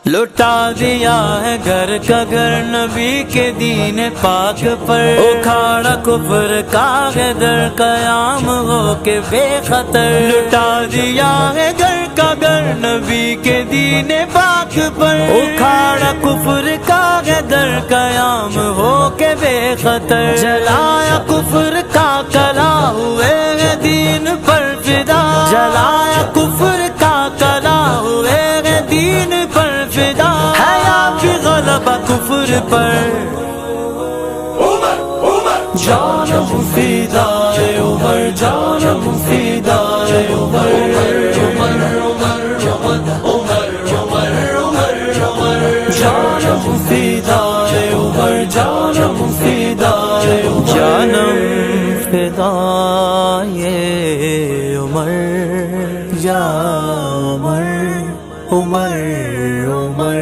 لٹا دیا ہے گھر کا گھر نبی کے دین پاک پر، اکھاڑا کفر کا در قیام ہو کے بے خطر۔ لٹا دیا ہے گھر کا گھر نبی کے دین پاک پر، اکھاڑا کفر کا در قیام ہو کے بے خطر۔ جلایا کفر کا کلا ہوئے دین پر فدا، جلایا کفر کا کلا ہوئے دین پر فدا، ہے آپ غلبہ کفر پر۔ جانم فدا ہے عمر، جانم فدا ہے عمر، جانم فدا ہے عمر، جانم فدا ہے عمر، جانم فدا یہ عمر یا عمر عمر عمر